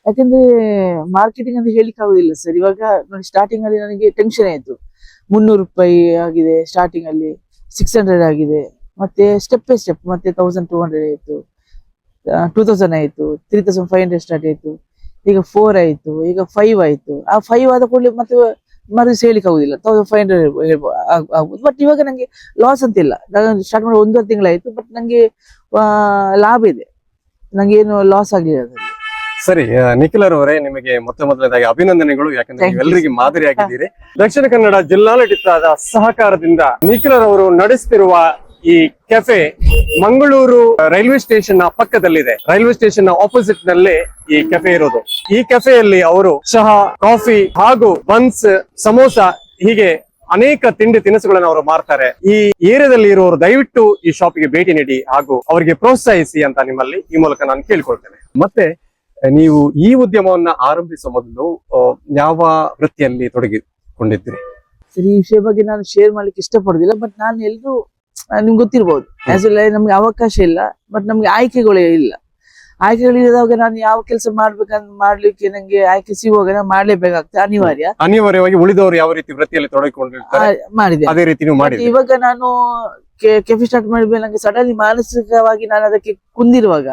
Speaker 2: ಯಾಕಂದ್ರೆ ಮಾರ್ಕೆಟಿಂಗ್ ಅಂತ ಹೇಳಿಕ್ ಆಗುದಿಲ್ಲ ಸರ್. ಇವಾಗ ನೋಡಿ ಸ್ಟಾರ್ಟಿಂಗ್ ಅಲ್ಲಿ ನನಗೆ ಟೆನ್ಷನ್ ಆಯ್ತು, 300 ರೂಪಾಯಿ ಆಗಿದೆ ಸ್ಟಾರ್ಟಿಂಗ್ ಅಲ್ಲಿ, 600 ಆಗಿದೆ, ಮತ್ತೆ ಸ್ಟೆಪ್ ಬೈ ಸ್ಟೆಪ್ ಮತ್ತೆ 1200 ಆಯ್ತು, 2000 ಆಯ್ತು, 3500 ಸ್ಟಾರ್ಟ್ ಆಯ್ತು, ಈಗ 4 ಆಯ್ತು, ಈಗ 5 ಆಯ್ತು. ಆ 5 ಆದ ಕೂಡಲೇ ಮತ್ತೆ ಮರುದಿವಸ ಹೇಳಿಕ್ ಆಗುದಿಲ್ಲ, 1500 ಆಗ್ಬೋದು. ಬಟ್ ಇವಾಗ ನಂಗೆ ಲಾಸ್ ಅಂತಿಲ್ಲ, ನಾನು ಸ್ಟಾರ್ಟ್ ಮಾಡಿ 1 ತಿಂಗಳಾಯ್ತು, ಬಟ್ ನಂಗೆ ಲಾಭ ಇದೆ, ನಂಗೆ ಏನು ಲಾಸ್ ಆಗ್ಲಿಲ್ಲ ಅದ್ರಲ್ಲಿ.
Speaker 1: ಸರಿ, ನಿಖಿಲರ್ ಅವರೇ, ನಿಮಗೆ ಮೊದಲನೇದಾಗಿ ಅಭಿನಂದನೆಗಳು. ಯಾಕಂದ್ರೆ
Speaker 2: Thank you,
Speaker 1: ನೀವೆಲ್ಲರಿಗೆ ಮಾದರಿಯಾಗಿದ್ದೀರಿ. ದಕ್ಷಿಣ ಕನ್ನಡ ಜಿಲ್ಲಾಡಳಿತದ ಸಹಕಾರದಿಂದ ನಿಖಿಲರ್ ಅವರು ನಡೆಸುತ್ತಿರುವ ಈ ಕೆಫೆ ಮಂಗಳೂರು ರೈಲ್ವೆ ಸ್ಟೇಷನ್ ನ ಪಕ್ಕದಲ್ಲಿದೆ. ರೈಲ್ವೆ ಸ್ಟೇಷನ್ ನ ಆಪೋಸಿಟ್ ನಲ್ಲೇ ಈ ಕೆಫೆ ಇರೋದು. ಈ ಕೆಫೆಯಲ್ಲಿ ಅವರು ಚಹಾ, ಕಾಫಿ ಹಾಗೂ ಬನ್ಸ್, ಸಮೋಸ ಹೀಗೆ ಅನೇಕ ತಿಂಡಿ ತಿನಿಸುಗಳನ್ನು ಅವರು ಮಾರ್ತಾರೆ. ಈ ಏರಿಯಾದಲ್ಲಿ ಇರುವವರು ದಯವಿಟ್ಟು ಈ ಶಾಪಿಗೆ ಭೇಟಿ ನೀಡಿ ಹಾಗೂ ಅವರಿಗೆ ಪ್ರೋತ್ಸಾಹಿಸಿ ಅಂತ ನಿಮ್ಮಲ್ಲಿ ಈ ಮೂಲಕ ನಾನು ಕೇಳ್ಕೊಳ್ತೇನೆ. ಮತ್ತೆ ನೀವು ಈ ಉದ್ಯಮವನ್ನ ಆರಂಭಿಸುವ ಮೊದಲು ಯಾವ ವೃತ್ತಿಯಲ್ಲಿ ತೊಡಗಿಕೊಂಡಿದ್ದೀರಿ?
Speaker 2: ಸರಿ, ಈ ವಿಷಯ ಬಗ್ಗೆ ನಾನು ಶೇರ್ ಮಾಡ್ಲಿಕ್ಕೆ ಇಷ್ಟಪಡುದಿಲ್ಲ, ಬಟ್ ನಾನು ಎಲ್ರು ನಿಮ್ಗೆ ಗೊತ್ತಿರ್ಬೋದು, ಆಸ್ ವೆಲ್ ನಮ್ಗೆ ಅವಕಾಶ ಇಲ್ಲ, ಬಟ್ ನಮ್ಗೆ ಆಯ್ಕೆಗಳೇ ಇಲ್ಲ. ಆಯ್ಕೆಗಳಿರುವಾಗ ನಾನು ಯಾವ ಕೆಲಸ ಮಾಡ್ಲಿಕ್ಕೆ ನಂಗೆ ಆಯ್ಕೆ ಸಿಗುವಾಗ ನಾನು ಮಾಡ್ಲೇಬೇಕಾಗ್ತದೆ,
Speaker 1: ಅನಿವಾರ್ಯವಾಗಿ ಉಳಿದವರು ಯಾವ ರೀತಿ ವೃತ್ತಿಯಲ್ಲಿ ತೊಡಗಿಕೊಂಡಿರ್ತಾರೆ
Speaker 2: ಮಾಡಿದೆ.
Speaker 1: ಅದೇ ರೀತಿ ನೀವು ಮಾಡಿ.
Speaker 2: ಇವಾಗ ನಾನು ಕೆಫೆ ಸ್ಟಾರ್ಟ್ ಮಾಡಿದ್ಮೇಲೆ ನಂಗೆ ಸಡನ್ಲಿ ಮಾನಸಿಕವಾಗಿ ನಾನು ಅದಕ್ಕೆ ಕುಂದಿರುವಾಗ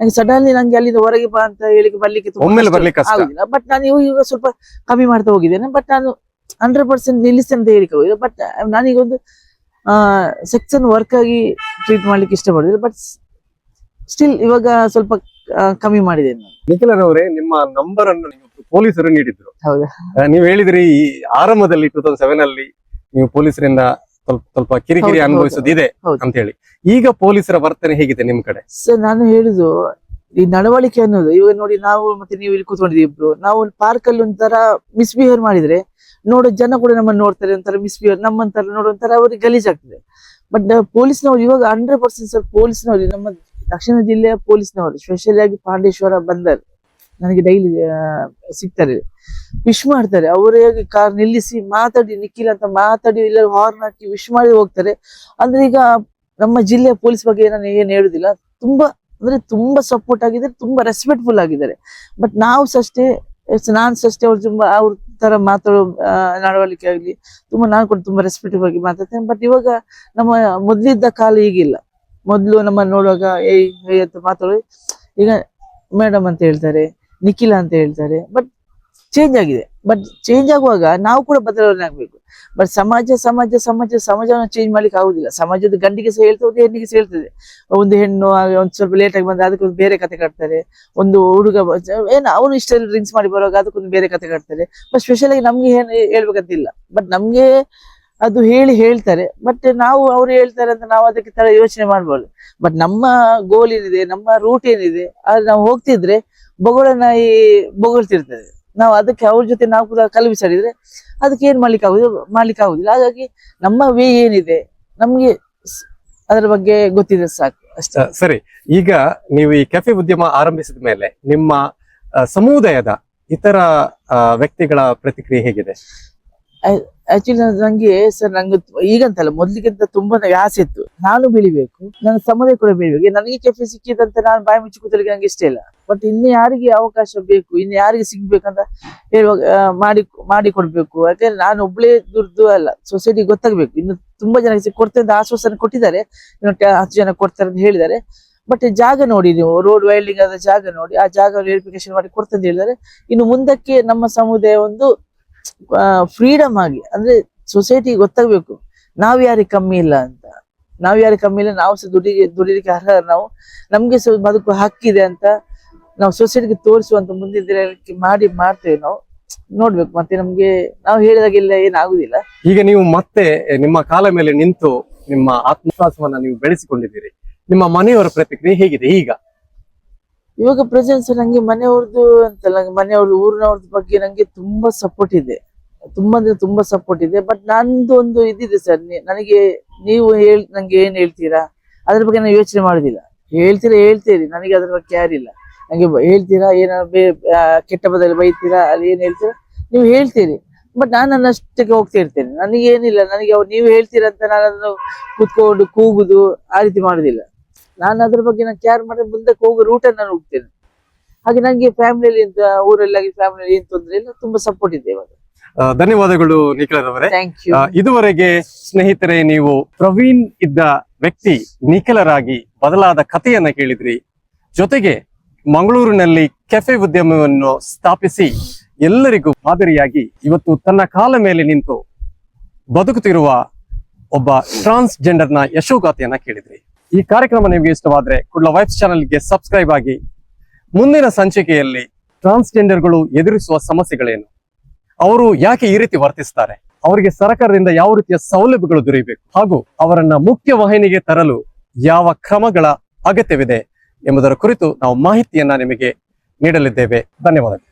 Speaker 2: ನಂಗೆ ಸಡನ್ಲಿ ನಂಗೆ ಅಲ್ಲಿಂದ ಹೊರಗೆ ಬಾ ಅಂತ ಹೇಳಿ ಬರ್ಲಿಕ್ಕೆ
Speaker 1: ಒಮ್ಮೆಲೆ ಬರ್ಲಿಕ್ಕೆ ಕಷ್ಟ.
Speaker 2: ಆಗುದಿಲ್ಲ. ಬಟ್ ನಾನು ಈಗ ಸ್ವಲ್ಪ ಕಮ್ಮಿ ಮಾಡ್ತಾ ಹೋಗಿದ್ದೇನೆ, ಬಟ್ ನಾನು 100% ನಿಲ್ಲಿಸ್ತೇನೆ ಅಂತ ಹೇಳಿಕೆ ಹೋಗಿದ್ದೆ. ಬಟ್ ನಾನೀಗ ಒಂದು ಸೆಕ್ಷನ್ ವರ್ಕ್ ಆಗಿ ಟ್ರೀಟ್ ಮಾಡ್ಲಿಕ್ಕೆ ಇಷ್ಟಪಡುದಿಲ್ಲ, ಬಟ್ ಸ್ಟಿಲ್ ಇವಾಗ ಸ್ವಲ್ಪ ಕಮ್ಮಿ ಮಾಡಿದ್ದೇನೆ ನಾನು.
Speaker 1: ನಿಖಿಲರ್ ಅವರೇ, ನಿಮ್ಮ ನಂಬರ್ ಅನ್ನು ಪೊಲೀಸರು ನೀಡಿದ್ರು.
Speaker 2: ಹೌದಾ?
Speaker 1: ನೀವು ಹೇಳಿದ್ರಿ ಈ ಆರಂಭದಲ್ಲಿ 2007 ಅಲ್ಲಿ ನೀವು ಪೊಲೀಸರಿಂದ ಸ್ವಲ್ಪ ಕಿರಿಕಿರಿ ಅನುಭವಿಸೋದಿದೆ ಅಂತ ಹೇಳಿ. ಈಗ ಪೊಲೀಸರ ವರ್ತನೆ ಹೇಗಿದೆ ನಿಮ್ ಕಡೆ?
Speaker 2: ಸರ್, ನಾನು ಹೇಳುದು ಈ ನಡವಳಿಕೆ ಅನ್ನೋದು, ಇವಾಗ ನೋಡಿ ನಾವು ಮತ್ತೆ ನೀವು ಇಲ್ಲಿ ಕೂತ್ಕೊಂಡಿದ್ದೀವಿ ಇಬ್ರು, ನಾವು ಪಾರ್ಕ್ ಅಲ್ಲಿ ಒಂಥರ ಮಿಸ್ಬಿಹೇವ್ ಮಾಡಿದ್ರೆ ನೋಡೋ ಜನ ಕೂಡ ನಮ್ಮನ್ನು ನೋಡ್ತಾರೆ, ಒಂಥರ ಮಿಸ್ಬಿಹೇವ್ ನಮ್ಮಂತರ ನೋಡೋ ಒಂಥರ ಅವ್ರಿಗೆ ಗಲೀಜಾಗ್ತದೆ. ಬಟ್ ಪೊಲೀಸ್ನವ್ರು ಇವಾಗ 100% ಸರ್ ಪೊಲೀಸ್ನವ್ರು, ನಮ್ಮ ದಕ್ಷಿಣ ಜಿಲ್ಲೆಯ ಪೊಲೀಸ್ನವರು ಸ್ಪೆಷಲಿ ಆಗಿ ಪಾಂಡೇಶ್ವರ ಬಂದರ್ ನನಗೆ ಡೈಲಿ ಸಿಗ್ತಾರೆ, ವಿಶ್ ಮಾಡ್ತಾರೆ. ಅವರೇ ಕಾರ್ ನಿಲ್ಲಿಸಿ ಮಾತಾಡಿ ನಿಖಿಲ್ ಅಂತ ಮಾತಾಡಿ ಇಲ್ಲ ಹಾರ್ನ್ ಹಾಕಿ ವಿಶ್ ಮಾಡಿ ಹೋಗ್ತಾರೆ. ಅಂದ್ರೆ ಈಗ ನಮ್ಮ ಜಿಲ್ಲೆಯ ಪೊಲೀಸ್ ಬಗ್ಗೆ ನಾನು ಏನ್ ಹೇಳುದಿಲ್ಲ, ತುಂಬಾ ಅಂದ್ರೆ ತುಂಬಾ ಸಪೋರ್ಟ್ ಆಗಿದ್ದಾರೆ, ತುಂಬಾ ರೆಸ್ಪೆಕ್ಟ್ಫುಲ್ ಆಗಿದ್ದಾರೆ. ಬಟ್ ನಾವು ಅಷ್ಟೇ, ನಾನ್ ಅಷ್ಟೇ ಅವ್ರು ತುಂಬಾ ಅವ್ರ ತರ ಮಾತಾಡೋ ನಡವಳಿಕೆ ಆಗ್ಲಿ ತುಂಬಾ, ನಾನು ಕೂಡ ತುಂಬಾ ರೆಸ್ಪೆಕ್ಟಿವ್ ಆಗಿ ಮಾತಾಡ್ತೇನೆ. ಬಟ್ ಇವಾಗ ನಮ್ಮ ಮೊದ್ಲಿದ್ದ ಕಾಲ ಈಗಿಲ್ಲ. ಮೊದ್ಲು ನಮ್ಮ ನೋಡುವಾಗ ಏಯ್ ಅಂತ ಮಾತಾಡೋದು, ಈಗ ಮೇಡಮ್ ಅಂತ ಹೇಳ್ತಾರೆ, ನಿಖಿಲ ಅಂತ ಹೇಳ್ತಾರೆ. ಬಟ್ ಚೇಂಜ್ ಆಗಿದೆ. ಬಟ್ ಚೇಂಜ್ ಆಗುವಾಗ ನಾವು ಕೂಡ ಬದಲಾವಣೆ ಆಗ್ಬೇಕು. ಬಟ್ ಸಮಾಜವನ್ನು ಚೇಂಜ್ ಮಾಡ್ಲಿಕ್ಕೆ ಆಗುದಿಲ್ಲ. ಸಮಾಜದ ಗಂಡಿಗೆ ಸಹ ಹೇಳ್ತದೆ, ಹೆಣ್ಣಿಗೆ ಸಹ ಹೇಳ್ತದೆ. ಒಂದು ಹೆಣ್ಣು ಒಂದ್ ಸ್ವಲ್ಪ ಲೇಟ್ ಆಗಿ ಬಂದ್ರೆ ಅದಕ್ಕೊಂದು ಬೇರೆ ಕತೆ ಕಟ್ತಾರೆ. ಒಂದು ಹುಡುಗ ಏನು ಅವನು ಇಷ್ಟ ಡ್ರಿಂಕ್ಸ್ ಮಾಡಿ ಬರುವಾಗ ಅದಕ್ಕೊಂದು ಬೇರೆ ಕತೆ ಕಟ್ತಾರೆ. ಬಟ್ ಸ್ಪೆಷಲ್ ಆಗಿ ನಮ್ಗೆ ಏನ್ ಹೇಳ್ಬೇಕಂತಿಲ್ಲ. ಬಟ್ ನಮ್ಗೆ ಅದು ಹೇಳ್ತಾರೆ. ಬಟ್ ನಾವು ಅವ್ರು ಹೇಳ್ತಾರೆ ಅಂತ ನಾವು ಅದಕ್ಕೆ ತರ ಯೋಚನೆ ಮಾಡ್ಬಾರ್ದು. ಬಟ್ ನಮ್ಮ ಗೋಲ್ ಏನಿದೆ, ನಮ್ಮ ರೂಟ್ ಏನಿದೆ, ಅದು ನಾವು ಹೋಗ್ತಿದ್ರೆ ಬೊಗಳ ನಾಯಿ ಬೊಗಳ್ತಿರ್ತದೆ. ನಾವು ಅದಕ್ಕೆ ಅವ್ರ ಜೊತೆ ನಾವು ಕೂಡ ಕಲ್ಪಿಸಿದ್ರೆ ಅದಕ್ಕೆ ಏನ್ ಮಾಡ್ಲಿಕ್ಕೆ ಆಗುದಿಲ್ಲ. ಹಾಗಾಗಿ ನಮ್ಮ ವೇ ಏನಿದೆ ನಮ್ಗೆ ಅದರ ಬಗ್ಗೆ ಗೊತ್ತಿದೆ ಸಾಕು ಅಷ್ಟೇ.
Speaker 1: ಸರಿ, ಈಗ ನೀವು ಈ ಕೆಫೆ ಉದ್ಯಮ ಆರಂಭಿಸಿದ ಮೇಲೆ ನಿಮ್ಮ ಸಮುದಾಯದ ಇತರ ವ್ಯಕ್ತಿಗಳ ಪ್ರತಿಕ್ರಿಯೆ ಹೇಗಿದೆ?
Speaker 2: ಆಕ್ಚುಲಿ ನಂಗೆ ಈಗಂತಲ್ಲ, ಮೊದ್ಲಿಗಿಂತ ತುಂಬಾ ಆಸೆ ಇತ್ತು. ನಾನು ಬೆಳಿಬೇಕು, ನನ್ನ ಸಮುದಾಯ ಕೂಡ ಬೆಳಿಬೇಕು. ನನಗೆ ಕೆಫೆ ಸಿಕ್ಕಿದಂತ ನಾನು ಬಾಯಿ ಮುಚ್ಚಿ ಕೂತಲಿಕ್ಕೆ ನಂಗೆ ಇಷ್ಟ ಇಲ್ಲ. ಬಟ್ ಇನ್ನು ಯಾರಿಗೆ ಅವಕಾಶ ಬೇಕು, ಇನ್ನು ಯಾರಿಗೆ ಸಿಗ್ಬೇಕಂತ ಹೇಳುವಾಗ ಮಾಡಿ ಕೊಡ್ಬೇಕು. ಯಾಕಂದ್ರೆ ನಾನು ಒಬ್ಳೇ ದುಡ್ದು ಅಲ್ಲ, ಸೊಸೈಟಿ ಗೊತ್ತಾಗ್ಬೇಕು. ಇನ್ನು ತುಂಬಾ ಜನಕ್ಕೆ ಕೊಡ್ತೇನೆ ಅಂತ ಆಶ್ವಾಸನೆ ಕೊಟ್ಟಿದ್ದಾರೆ, ಇನ್ನು 10 ಜನ ಕೊಡ್ತಾರೆ ಅಂತ ಹೇಳಿದ್ದಾರೆ. ಬಟ್ ಜಾಗ ನೋಡಿ, ನೀವು ರೋಡ್ ವೈಲ್ಡಿಂಗ್ ಆದ ಜಾಗ ನೋಡಿ, ಆ ಜಾಗ ವೆರಿಫಿಕೇಶನ್ ಮಾಡಿ ಕೊಡ್ತೇನೆ ಅಂತ ಹೇಳಿದ್ದಾರೆ. ಇನ್ನು ಮುಂದಕ್ಕೆ ನಮ್ಮ ಸಮುದಾಯ ಒಂದು ಫ್ರೀಡಮ್ ಆಗಿ, ಅಂದ್ರೆ ಸೊಸೈಟಿ ಗೊತ್ತಾಗ್ಬೇಕು ನಾವ್ ಯಾರಿಗೆ ಕಮ್ಮಿ ಇಲ್ಲ ಅಂತ. ನಾವು ಸಹ ದುಡಿಲಿಕ್ಕೆ ಅರ್ಹ. ನಮ್ಗೆ ಸಹ ಬದುಕು ಹಕ್ಕಿದೆ ಅಂತ ನಾವು ಸೊಸೈಟಿಗೆ ತೋರಿಸುವಂತ ಮುಂದಿನ ದಿನಕ್ಕೆ ಮಾಡ್ತೇವೆ. ನಾವು ನೋಡ್ಬೇಕು. ಮತ್ತೆ ನಮ್ಗೆ ನಾವು ಹೇಳಿದಾಗೆಲ್ಲ ಏನಾಗುದಿಲ್ಲ.
Speaker 1: ಈಗ ನೀವು ಮತ್ತೆ ನಿಮ್ಮ ಕಾಲ ಮೇಲೆ ನಿಂತು ನಿಮ್ಮ ಆತ್ಮವಿಶ್ವಾಸವನ್ನ ನೀವು ಬೆಳೆಸಿಕೊಂಡಿದ್ದೀರಿ. ನಿಮ್ಮ ಮನೆಯವರ ಪ್ರತಿಕ್ರಿಯೆ ಹೇಗಿದೆ ಈಗ?
Speaker 2: ಇವಾಗ ಪ್ರೆಸೆನ್ಸ್ ನಂಗೆ ಮನೆಯವ್ರದ್ದು ಅಂತಲ್ಲ, ಮನೆಯವ್ರದ್ದು ಊರಿನವ್ರದ್ದು ಬಗ್ಗೆ ನಂಗೆ ತುಂಬಾ ಸಪೋರ್ಟ್ ಇದೆ. ತುಂಬಾ ಸಪೋರ್ಟ್ ಇದೆ. ಬಟ್ ನಂದು ಒಂದು ಇದಿದೆ ಸರ್, ನನಗೆ ನೀವು ನಂಗೆ ಏನ್ ಹೇಳ್ತೀರಾ ಅದ್ರ ಬಗ್ಗೆ ನಾನು ಯೋಚನೆ ಮಾಡುದಿಲ್ಲ. ಹೇಳ್ತೀರಿ, ನನಗೆ ಅದ್ರ ಬಗ್ಗೆ ಕ್ಯಾರ್ ಇಲ್ಲ. ನಂಗೆ ಹೇಳ್ತೀರಾ, ಕೆಟ್ಟ ಬದಲು ಬೈತೀರಾ, ಅಲ್ಲಿ ಏನ್ ಹೇಳ್ತೀರಾ ನೀವು ಹೇಳ್ತೀರಿ. ಬಟ್ ನಾನು ನನ್ನಷ್ಟಕ್ಕೆ ಹೋಗ್ತಾ ಇರ್ತೇನೆ. ನನಗೇನಿಲ್ಲ, ನನಗೆ ನೀವು ಹೇಳ್ತೀರಾ ಅಂತ ನಾನು ಅದನ್ನು ಕುತ್ಕೊಂಡು ಕೂಗುದು ಆ ರೀತಿ ಮಾಡುದಿಲ್ಲ. ನಾನು ಅದ್ರ ಬಗ್ಗೆ ನಾನು ಕ್ಯಾರ್ ಮಾಡಿ ಮುಂದಕ್ಕೆ ಹೋಗೋ ರೂಟ್ ನಾನು ಹೋಗ್ತೇನೆ. ಹಾಗೆ ನಂಗೆ ಫ್ಯಾಮಿಲಿಯಲ್ಲಿ ಊರಲ್ಲಿ ಫ್ಯಾಮಿಲಿ ಏನ್ ತೊಂದ್ರೆ ಇಲ್ಲ, ತುಂಬಾ ಸಪೋರ್ಟ್ ಇದೆ ಇವಾಗ.
Speaker 1: ಧನ್ಯವಾದಗಳು ನಿಖಿಲರ್ ಅವರೇ.
Speaker 2: Thank you.
Speaker 1: ಇದುವರೆಗೆ ಸ್ನೇಹಿತರೆ, ನೀವು ಪ್ರವೀಣ್ ಇದ್ದ ವ್ಯಕ್ತಿ ನಿಖಿಲರಾಗಿ ಬದಲಾದ ಕಥೆಯನ್ನ ಕೇಳಿದ್ರಿ. ಜೊತೆಗೆ ಮಂಗಳೂರಿನಲ್ಲಿ ಕೆಫೆ ಉದ್ಯಮವನ್ನು ಸ್ಥಾಪಿಸಿ ಎಲ್ಲರಿಗೂ ಮಾದರಿಯಾಗಿ ಇವತ್ತು ತನ್ನ ಕಾಲ ಮೇಲೆ ನಿಂತು ಬದುಕುತ್ತಿರುವ ಒಬ್ಬ ಟ್ರಾನ್ಸ್ಜೆಂಡರ್ನ ಯಶೋಗಾಥೆಯನ್ನ ಕೇಳಿದ್ರಿ. ಈ ಕಾರ್ಯಕ್ರಮ ನಿಮಗೆ ಇಷ್ಟವಾದ್ರೆ ಕುಡ್ಲ ವೈಬ್ಸ್ ಚಾನೆಲ್ಗೆ ಸಬ್ಸ್ಕ್ರೈಬ್ ಆಗಿ. ಮುಂದಿನ ಸಂಚಿಕೆಯಲ್ಲಿ ಟ್ರಾನ್ಸ್ಜೆಂಡರ್ಗಳು ಎದುರಿಸುವ ಸಮಸ್ಯೆಗಳೇನು, ಅವರು ಯಾಕೆ ಈ ರೀತಿ ವರ್ತಿಸ್ತಾರೆ, ಅವರಿಗೆ ಸರ್ಕಾರದಿಂದ ಯಾವ ರೀತಿಯ ಸೌಲಭ್ಯಗಳು ದೊರೆಯಬೇಕು, ಹಾಗೂ ಅವರನ್ನ ಮುಖ್ಯ ವಾಹಿನಿಗೆ ತರಲು ಯಾವ ಕ್ರಮಗಳ ಅಗತ್ಯವಿದೆ ಎಂಬುದರ ಕುರಿತು ನಾವು ಮಾಹಿತಿಯನ್ನ ನಿಮಗೆ ನೀಡಲಿದ್ದೇವೆ. ಧನ್ಯವಾದಗಳು.